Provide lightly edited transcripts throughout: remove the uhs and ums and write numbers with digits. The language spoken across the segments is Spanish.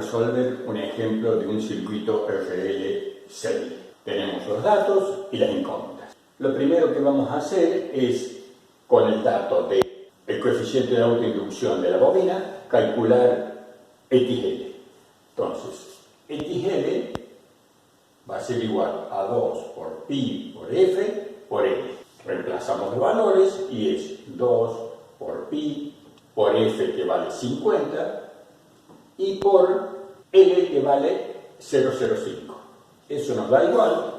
resolver un ejemplo de un circuito RL6. Tenemos los datos y las incógnitas. Lo primero que vamos a hacer es, con el dato del coeficiente de autoinducción de la bobina, calcular XL. Entonces, XL va a ser igual a 2 por pi por F por L. Reemplazamos los valores y es 2 por pi por F, que vale 50, y por L, que vale 0,05. Eso nos da igual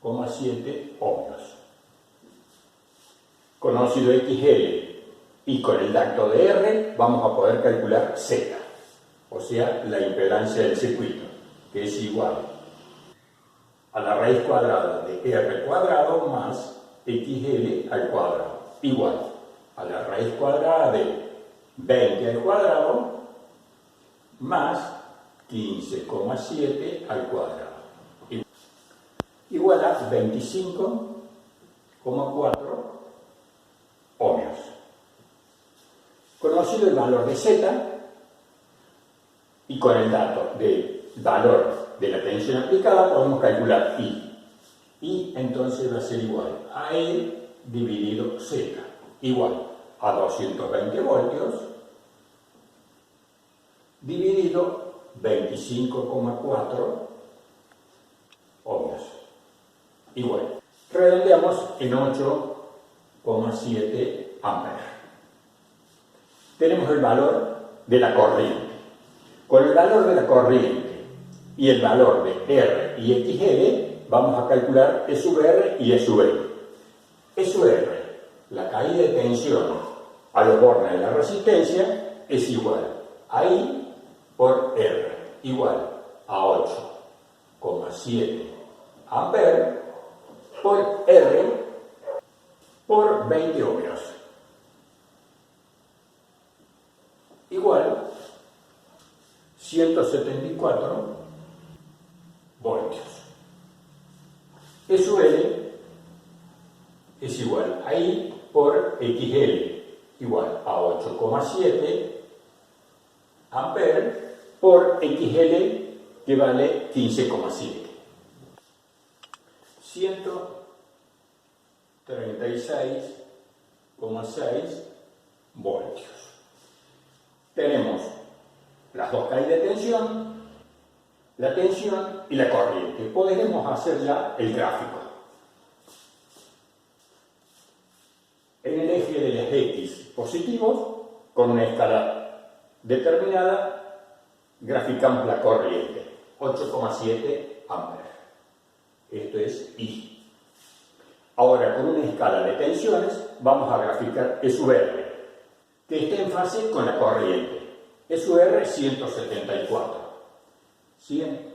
0,7 ohmios. Conocido XL y con el dato de R, vamos a poder calcular Z, o sea, la impedancia del circuito, que es igual a la raíz cuadrada de R cuadrado más XL al cuadrado, igual a la raíz cuadrada de 20 al cuadrado más 15,7 al cuadrado, igual a 25,4 ohmios. Conocido el valor de Z y con el dato del valor de la tensión aplicada podemos calcular I. I entonces va a ser igual a E dividido Z, igual a 220 voltios dividido 25,4 ohmios, igual. Redondeamos en 8,7 amperes. Tenemos el valor de la corriente. Con el valor de la corriente y el valor de R y XL vamos a calcular E sub R y E sub L. E sub R, la caída de tensión a los bornes de la resistencia, es igual a I por R, igual a 8,7 amperes por R por 20 ohmios, igual 174 voltios. E sub L es igual a I por XL, igual a 8,7 amperes por XL, que vale 15,7. 136,6 voltios. Tenemos las dos caídas de tensión, la tensión y la corriente. Podremos hacer ya el gráfico. En el eje de los X positivos, con una escala determinada, graficamos la corriente, 8,7 amperes. Esto es I. Ahora, con una escala de tensiones, vamos a graficar E sub R, que está en fase con la corriente. E sub R 174. 100,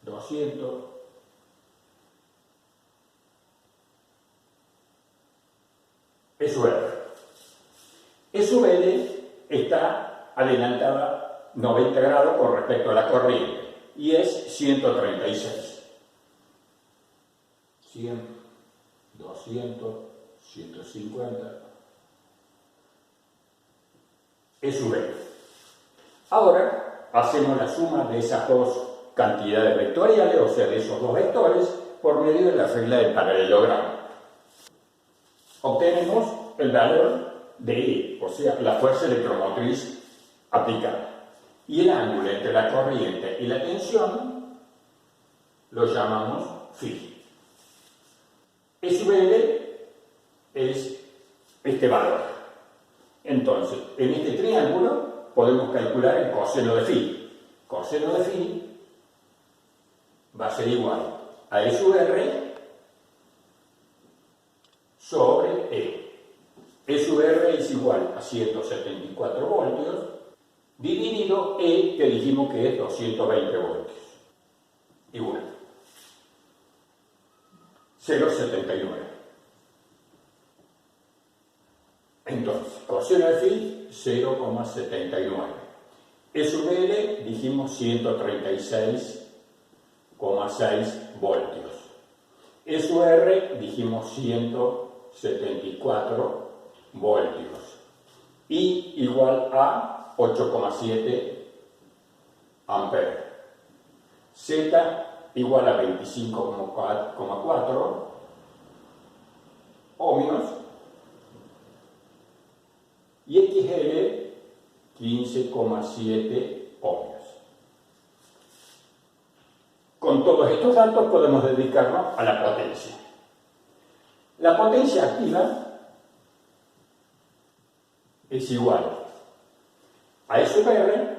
200, E sub R. E sub L está adelantada 90 grados con respecto a la corriente y es 136. 100, 200, 150. E sub L. Ahora hacemos la suma de esas dos cantidades vectoriales, o sea, de esos dos vectores, por medio de la regla del paralelogramo. Obtenemos el valor de E, o sea, la fuerza electromotriz aplicada. Y el ángulo entre la corriente y la tensión lo llamamos phi. E sub L es este valor. Entonces, en este triángulo podemos calcular el coseno de phi. Coseno de phi va a ser igual a E sub R sobre E. E sub R es igual a 174 voltios dividido E, que dijimos que es 220 voltios. Igual 0,79. Entonces, coseno de phi 0,79. E sub L dijimos 136,6 voltios. E sub R dijimos 174 voltios. Y igual a 8,7 amperes. Z igual a 25,4 ohmios y XL 15,7 ohmios. Con todos estos datos podemos dedicarnos a la potencia. La potencia activa es igual a S sub R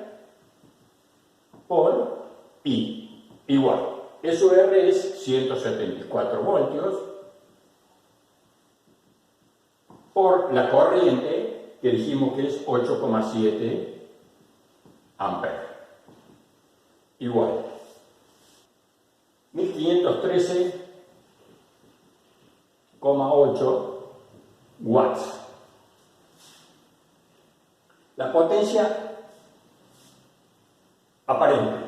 por I, igual. S sub R es 174 voltios por la corriente que dijimos que es 8,7 amperes, igual 1513,8 watts. La potencia aparente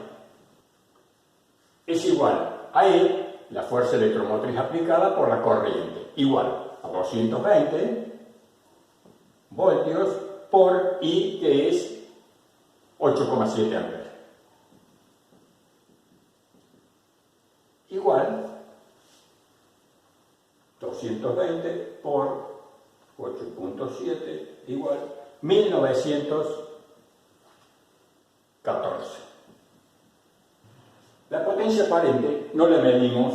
es igual a E, la fuerza electromotriz aplicada por la corriente, igual a 220 voltios por I, que es 8,7 amperes. Igual 220 por 8,7 igual 1914. La potencia aparente no la medimos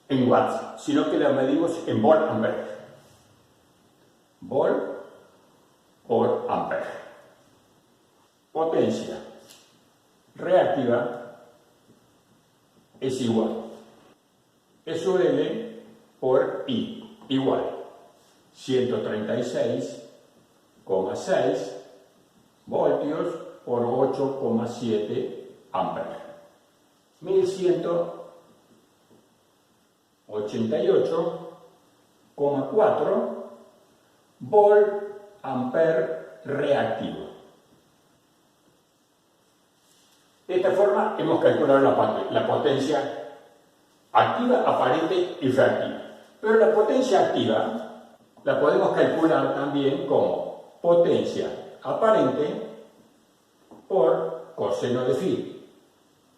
en watts, sino que la medimos en volt ampere. Volt por ampere. Potencia reactiva es igual S sub L por I, igual 136,6 voltios por 8,7 amperes. 1188,4 volt ampere reactivo. De esta forma hemos calculado la potencia activa, aparente y reactiva. Pero la potencia activa la podemos calcular también como potencia aparente por coseno de phi,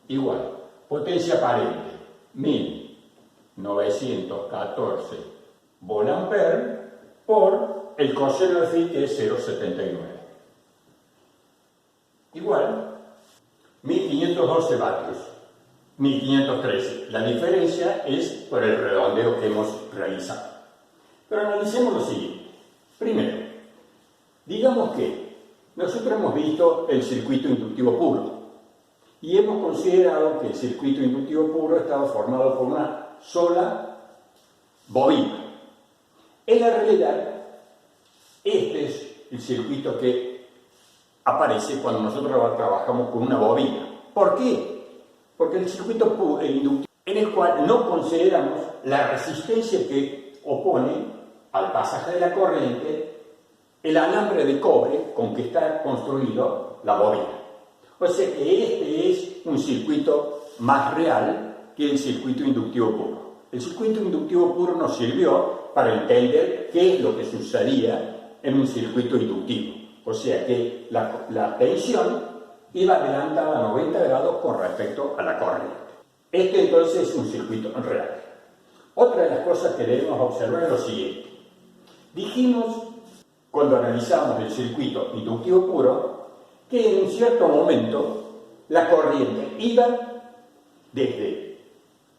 igual potencia aparente 1914 volt ampere por el coseno de phi, que es 0,79, igual 1512 vatios, 1513. La diferencia es por el redondeo que hemos realizado. Pero analicemos lo siguiente. Primero, digamos que nosotros hemos visto el circuito inductivo puro y hemos considerado que el circuito inductivo puro estaba formado por una sola bobina. En la realidad, este es el circuito que aparece cuando nosotros trabajamos con una bobina. ¿Por qué? Porque el circuito inductivo, en el cual no consideramos la resistencia que opone al pasaje de la corriente el alambre de cobre con que está construido la bobina. O sea que este es un circuito más real que el circuito inductivo puro. El circuito inductivo puro nos sirvió para entender qué es lo que sucedía en un circuito inductivo. O sea que la tensión iba adelantada a 90 grados con respecto a la corriente. Este entonces es un circuito real. Otra de las cosas que debemos observar es lo siguiente. Dijimos, cuando analizamos el circuito inductivo puro, que en un cierto momento la corriente iba desde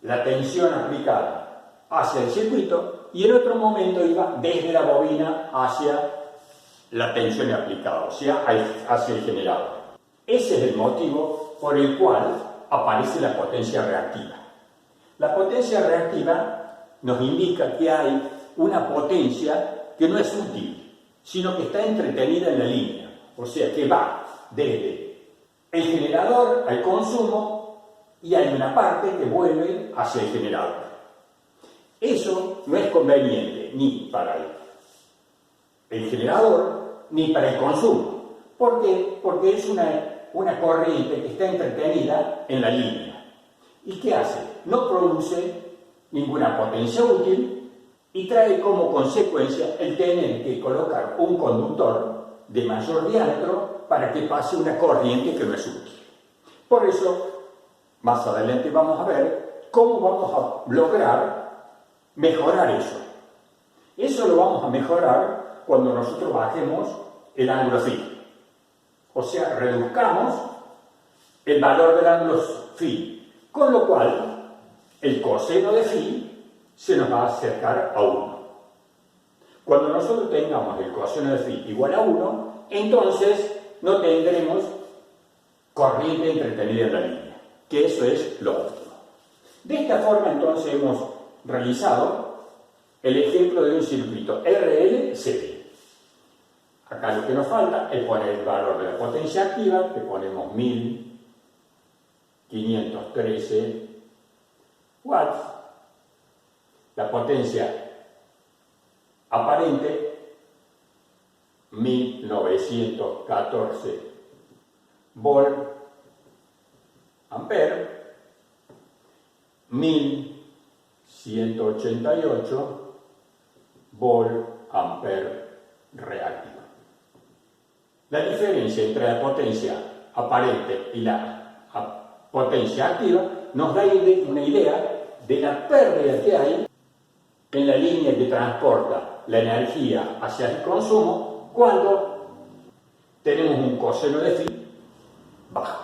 la tensión aplicada hacia el circuito y en otro momento iba desde la bobina hacia la tensión aplicada, o sea, hacia el generador. Ese es el motivo por el cual aparece la potencia reactiva. La potencia reactiva nos indica que hay una potencia que no es útil, sino que está entretenida en la línea, o sea, que va desde el generador al consumo y hay una parte que vuelve hacia el generador. Eso no es conveniente ni para el generador ni para el consumo. ¿Por qué? Porque es una corriente que está entretenida en la línea. ¿Y qué hace? No produce ninguna potencia útil y trae como consecuencia el tener que colocar un conductor de mayor diámetro para que pase una corriente que no es útil. Por eso, más adelante vamos a ver cómo vamos a lograr mejorar eso. Eso lo vamos a mejorar cuando nosotros bajemos el ángulo phi. O sea, reduzcamos el valor del ángulo phi, con lo cual el coseno de phi se nos va a acercar a 1. Cuando nosotros tengamos el coseno de phi igual a 1, entonces no tendremos corriente entretenida en la línea, que eso es lo óptimo. De esta forma, entonces, hemos realizado el ejemplo de un circuito RL-CD. Acá lo que nos falta es poner el valor de la potencia activa, que ponemos 1513 watts. La potencia aparente, 1914 volt ampere, 1188 volt ampere reactiva. La diferencia entre la potencia aparente y la potencia activa nos da una idea de la pérdida que hay en la línea que transporta la energía hacia el consumo cuando tenemos un coseno de phi bajo.